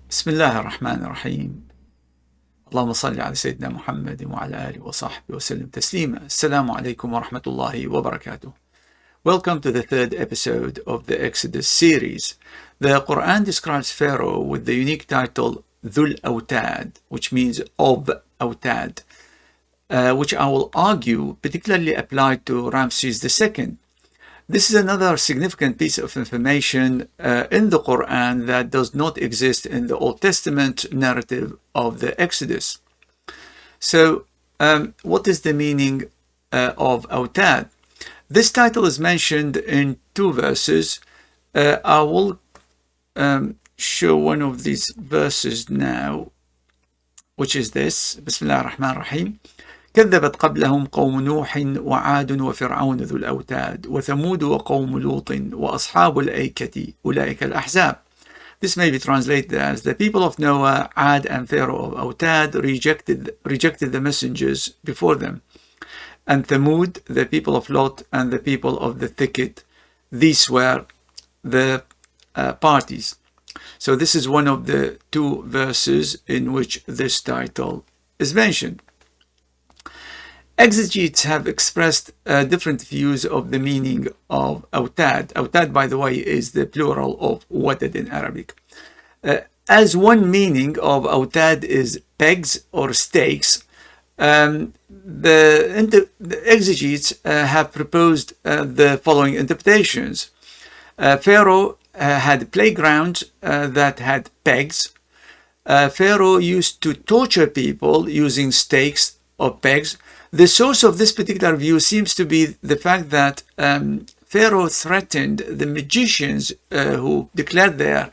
بسم الله الرحمن الرحيم. اللهم صل على سيدنا محمد وعلى آله وصحبه وسلم تسليما. Assalamu alaikum wa rahmatullahi wa barakatuh. Welcome to the third episode of the Exodus series. The Qur'an describes Pharaoh with the unique title Dhul Awtād, which means of Awtād, which I will argue particularly applied to Ramesses II. This is another significant piece of information in the Qur'an that does not exist in the Old Testament narrative of the Exodus. So, what is the meaning of Awtād? This title is mentioned in two verses. I will show one of these verses now, which is this. Bismillah ar-Rahman ar-Rahim. كذبت قبلهم قوم نوح وعاد وفرعون ذو الأوتاد وثمود وقوم لوط وأصحاب الأيكة أولئك الأحزاب. This may be translated as the people of Noah, Ad, and Pharaoh of Awtād rejected the messengers before them, and Thamud, the people of Lot, and the people of the thicket. These were the parties. So this is one of the two verses in which this title is mentioned. Exegetes have expressed different views of the meaning of Awtād. Awtād, by the way, is the plural of wadad in Arabic. As one meaning of Awtād is pegs or stakes, the exegetes have proposed the following interpretations. Pharaoh had playgrounds that had pegs. Pharaoh used to torture people using stakes or pegs. The source of this particular view seems to be the fact that Pharaoh threatened the magicians who declared their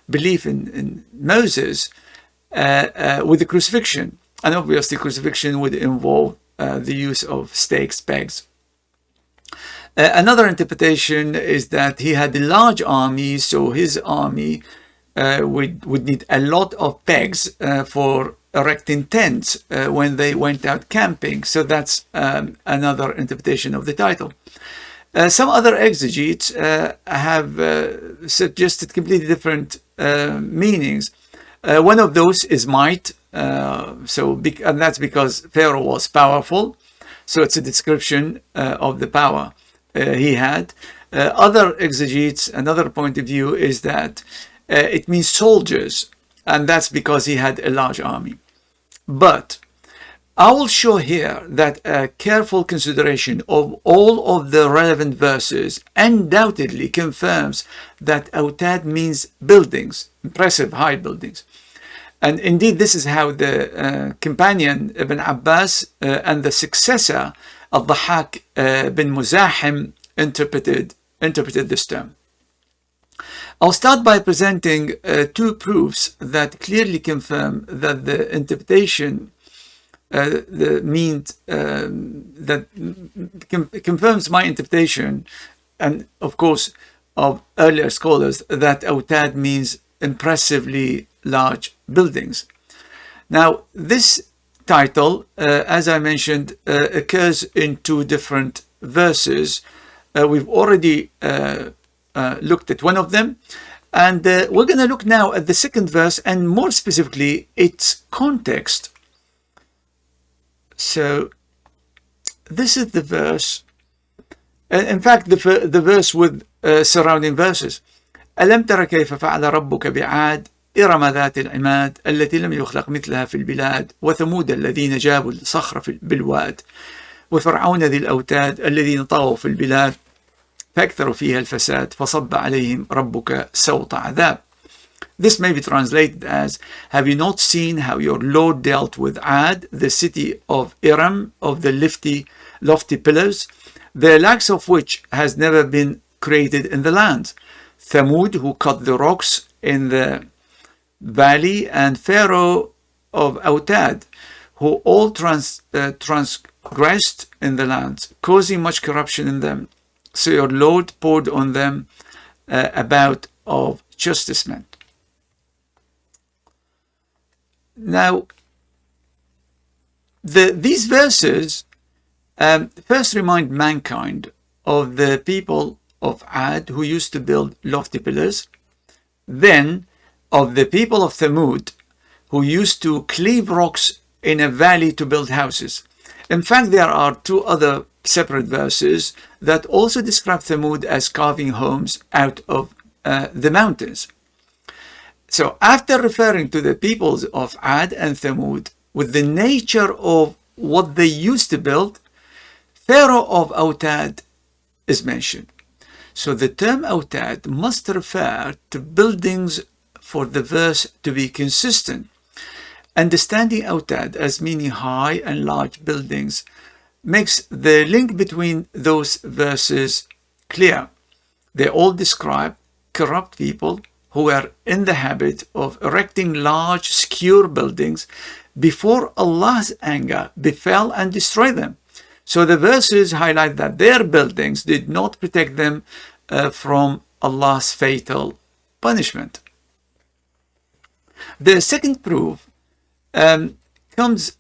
belief in Moses with the crucifixion. And obviously crucifixion would involve the use of stakes, pegs. Another interpretation is that he had a large army, so his army would need a lot of pegs for erecting tents when they went out camping. So that's another interpretation of the title. Some other exegetes have suggested completely different meanings. One of those is might, and that's because Pharaoh was powerful. So it's a description of the power he had. Other exegetes, another point of view is that it means soldiers, and that's because he had a large army. But I will show here that a careful consideration of all of the relevant verses undoubtedly confirms that Awtād means buildings, impressive high buildings. And indeed, this is how the companion Ibn Abbas and the successor al-Dhahhak bin Muzahim interpreted this term. I'll start by presenting two proofs that clearly confirm that the interpretation confirms my interpretation, and of course of earlier scholars, that Awtād means impressively large buildings. Now, this title, as I mentioned, occurs in two different verses. We've already looked at one of them, and we're going to look now at the second verse, and more specifically its context. So this is the verse, in fact the verse with surrounding verses. ألم تر كيف فعل ربك بعاد إرم ذات العماد التي لم يخلق مثلها في البلاد وثمود الذين جابوا الصخر بالواد وفرعون ذي الأوتاد الذين طغوا في البلاد فأكثروا فيها الفساد فصب عليهم ربك سوط عذاب. This may be translated as, have you not seen how your Lord dealt with Ad, the city of Iram, of the lofty pillars, the likes of which has never been created in the land? Thamud, who cut the rocks in the valley, and Pharaoh of Awtād, who all transgressed in the land, causing much corruption in them. So your Lord poured on them a bout of chastisement. Now, these verses first remind mankind of the people of Ad who used to build lofty pillars, then of the people of Thamud, who used to cleave rocks in a valley to build houses. In fact, there are two other separate verses that also describe Thamud as carving homes out of the mountains. So after referring to the peoples of Ad and Thamud with the nature of what they used to build, Pharaoh of Awtād is mentioned. So the term Awtād must refer to buildings for the verse to be consistent. Understanding Awtād as meaning high and large buildings makes the link between those verses clear. They all describe corrupt people who were in the habit of erecting large, secure buildings before Allah's anger befell and destroyed them. So the verses highlight that their buildings did not protect them from Allah's fatal punishment. The second proof comes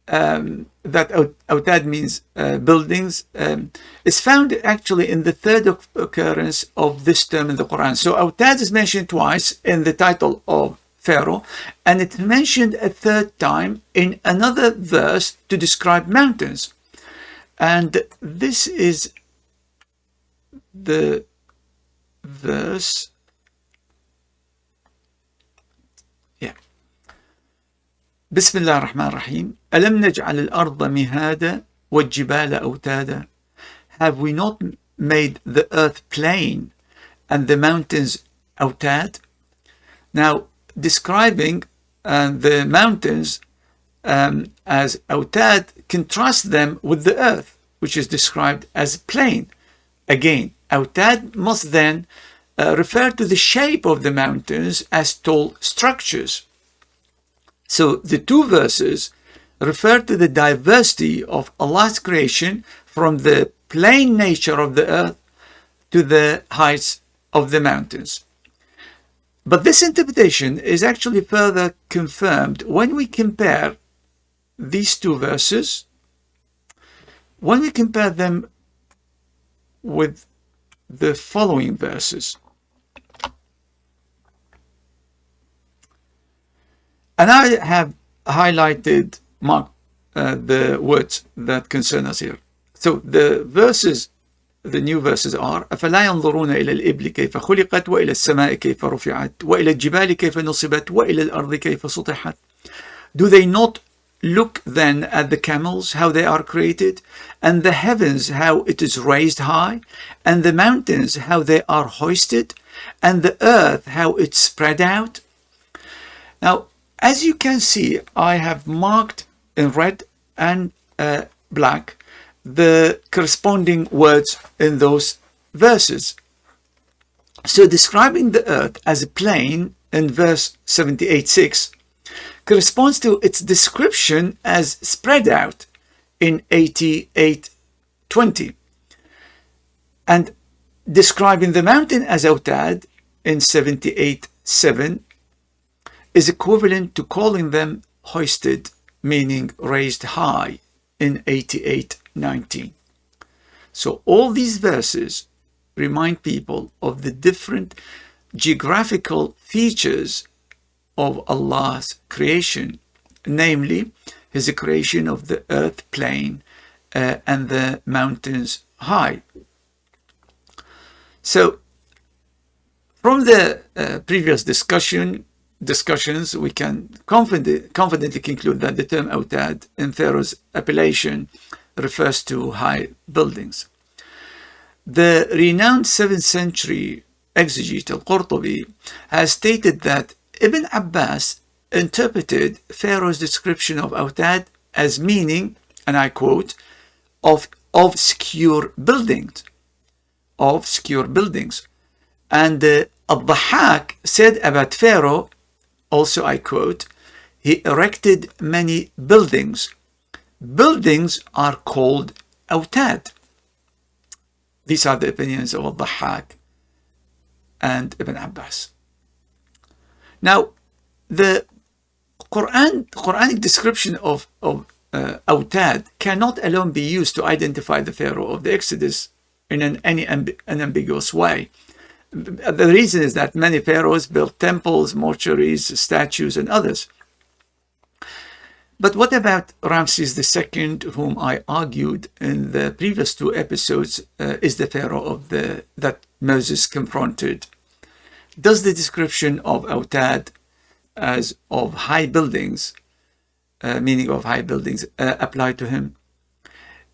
that Awtād means buildings is found actually in the third occurrence of this term in the Qur'an. So Awtād is mentioned twice in the title of Pharaoh, and it's mentioned a third time in another verse to describe mountains. And this is the verse. بسم الله الرحمن الرحيم ألم نجعل الأرض مهادا والجبال أوتادا. Have we not made the earth plain and the mountains أوتاد? Now, describing the mountains as أوتاد contrasts them with the earth, which is described as plain. Again, أوتاد must then refer to the shape of the mountains as tall structures. So the two verses refer to the diversity of Allah's creation, from the plain nature of the earth to the heights of the mountains. But this interpretation is actually further confirmed when we compare these two verses, when we compare them with the following verses. And I have highlighted, marked the words that concern us here. So the verses, the new verses are: أفلا ينظرون إلى الإبل كيف خلقت وإلى السماء كيف رفعت وإلى الجبال كيف نصبت وإلى الأرض كيف سطحت. Do they not look then at the camels, how they are created, and the heavens, how it is raised high, and the mountains, how they are hoisted, and the earth, how it's spread out? Now, as you can see, I have marked in red and black the corresponding words in those verses. So describing the earth as a plain in verse 78:6 corresponds to its description as spread out in 88:20. And describing the mountain as Awtād in 78:7 is equivalent to calling them hoisted, meaning raised high, in 88:19. So all these verses remind people of the different geographical features of Allah's creation, namely His creation of the earth plain and the mountains high. So from the previous discussions, we can confidently conclude that the term Awtād in Pharaoh's appellation refers to high buildings. The renowned 7th century exegete al-Qurtubi has stated that Ibn Abbas interpreted Pharaoh's description of Awtād as meaning, and I quote, of secure buildings. And al-Dhahhak said about Pharaoh, also I quote, he erected many buildings. Buildings are called Awtād. These are the opinions of al-Dhahhak and Ibn Abbas. Now, the Quranic description of Awtād cannot alone be used to identify the Pharaoh of the Exodus in any unambiguous way. The reason is that many pharaohs built temples, mortuaries, statues, and others. But what about Ramses II, whom I argued in the previous two episodes is the pharaoh that Moses confronted? Does the description of Awtād as of high buildings, meaning of high buildings, apply to him?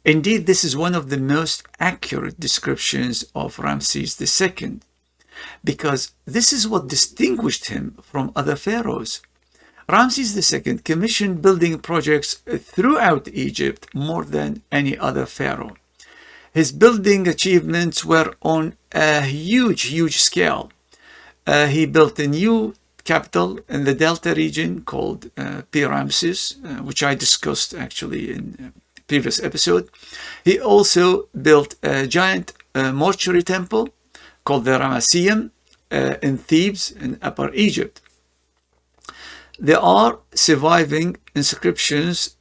Indeed, this is one of the most accurate descriptions of Ramses II, because this is what distinguished him from other pharaohs. Ramses II commissioned building projects throughout Egypt more than any other pharaoh. His building achievements were on a huge scale. He built a new capital in the Delta region called Ramesses, which I discussed actually in a previous episode. He also built a giant mortuary temple called the Ramesseum in Thebes in Upper Egypt. There are surviving inscriptions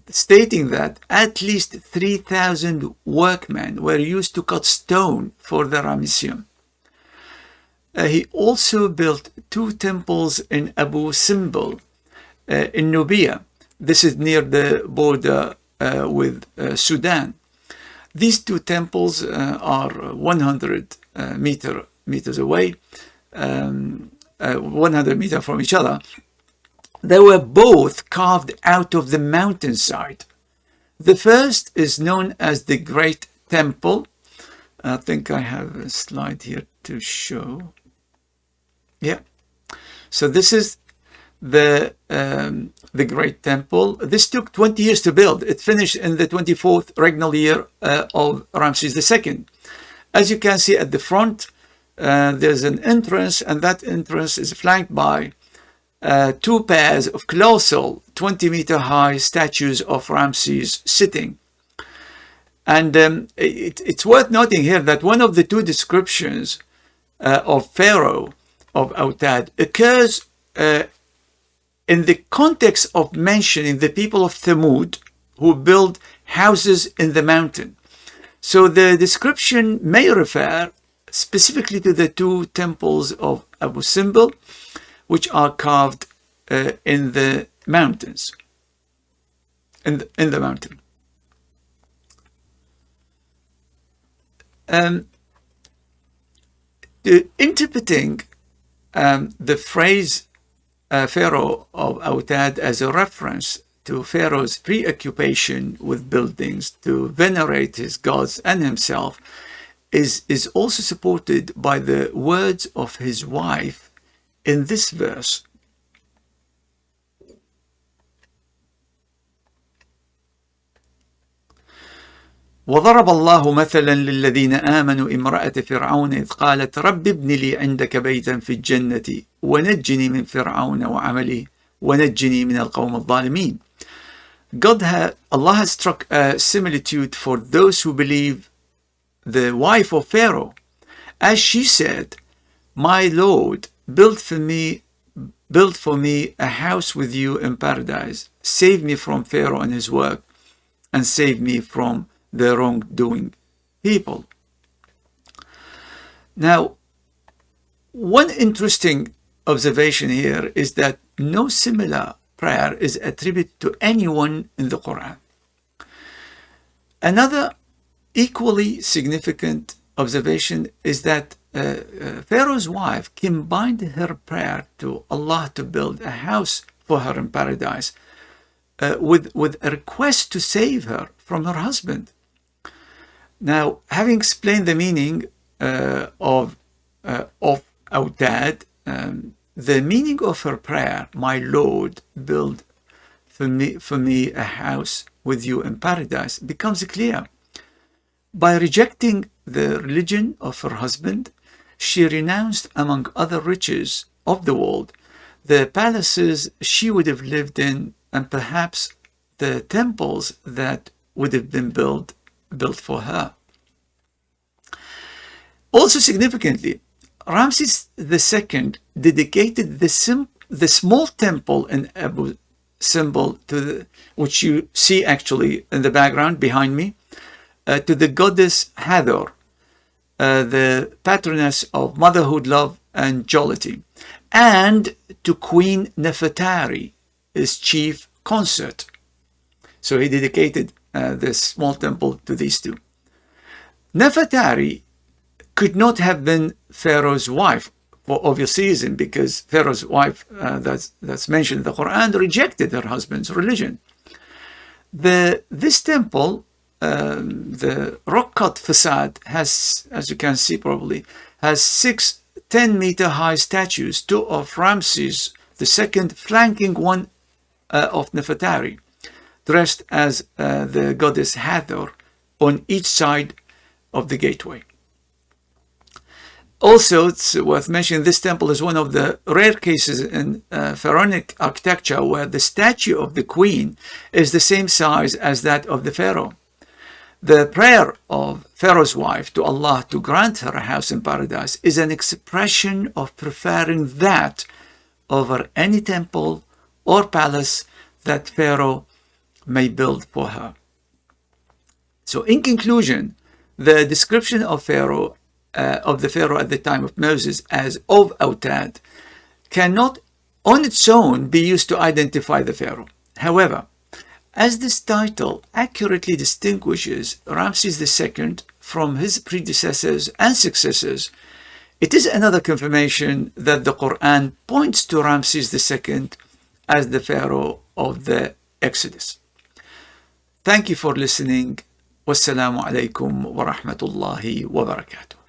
stating that at least 3,000 workmen were used to cut stone for the Ramesseum. He also built two temples in Abu Simbel in Nubia. This is near the border with Sudan. These two temples are 100 meters away, 100 meters from each other. They were both carved out of the mountainside. The first is known as the Great Temple. I think I have a slide here to show. Yeah. So this is the Great Temple. This took 20 years to build. It finished in the 24th regnal year of Ramses II. As you can see at the front, there's an entrance, and that entrance is flanked by two pairs of colossal 20-meter high statues of Ramses sitting. And it's worth noting here that one of the two descriptions of Pharaoh of Awtād occurs in the context of mentioning the people of Thamud who build houses in the mountain. So the description may refer specifically to the two temples of Abu Simbel, which are carved in the mountains, in the mountain. Interpreting the phrase Pharaoh of Awtād as a reference to Pharaoh's preoccupation with buildings to venerate his gods and himself is also supported by the words of his wife in this verse. وضرب الله مثلا للذين آمنوا امرأة فرعون إذ قالت رب ابن لي عندك بيتا في الجنة ونجني من فرعون وعمله ونجني من القوم الظالمين. Allah has struck a similitude for those who believe the wife of Pharaoh, as she said, "My Lord, build for me a house with you in paradise. Save me from Pharaoh and his work, and save me from the wrongdoing people." Now, one interesting observation here is that no similar prayer is attributed to anyone in the Qur'an. Another equally significant observation is that Pharaoh's wife combined her prayer to Allah to build a house for her in paradise with a request to save her from her husband. Now, having explained the meaning of Awtād, the meaning of her prayer, "My Lord, build for me a house with you in paradise," becomes clear. By rejecting the religion of her husband, she renounced, among other riches of the world, the palaces she would have lived in, and perhaps the temples that would have been built for her. Also significantly, Ramses II dedicated the small temple in Abu Simbel, which you see actually in the background behind me, to the goddess Hathor. the patroness of motherhood, love, and jollity, and to Queen Nefertari, his chief consort. So he dedicated this small temple to these two. Nefertari could not have been Pharaoh's wife for obvious reason, because Pharaoh's wife that's mentioned in the Qur'an rejected her husband's religion. This temple, the rock-cut facade, has, as you can see probably, has 6 10-meter high statues, 2 of Ramesses II flanking one of Nefertari, dressed as the goddess Hathor, on each side of the gateway. Also, it's worth mentioning this temple is one of the rare cases in pharaonic architecture where the statue of the queen is the same size as that of the pharaoh. The prayer of Pharaoh's wife to Allah to grant her a house in paradise is an expression of preferring that over any temple or palace that Pharaoh may build for her. So in conclusion, the description of the Pharaoh at the time of Moses as of Awtād cannot on its own be used to identify the Pharaoh. However, as this title accurately distinguishes Ramesses II from his predecessors and successors, it is another confirmation that the Qur'an points to Ramesses II as the Pharaoh of the Exodus. Thank you for listening. Wassalamu alaikum wa rahmatullahi wa barakatuh.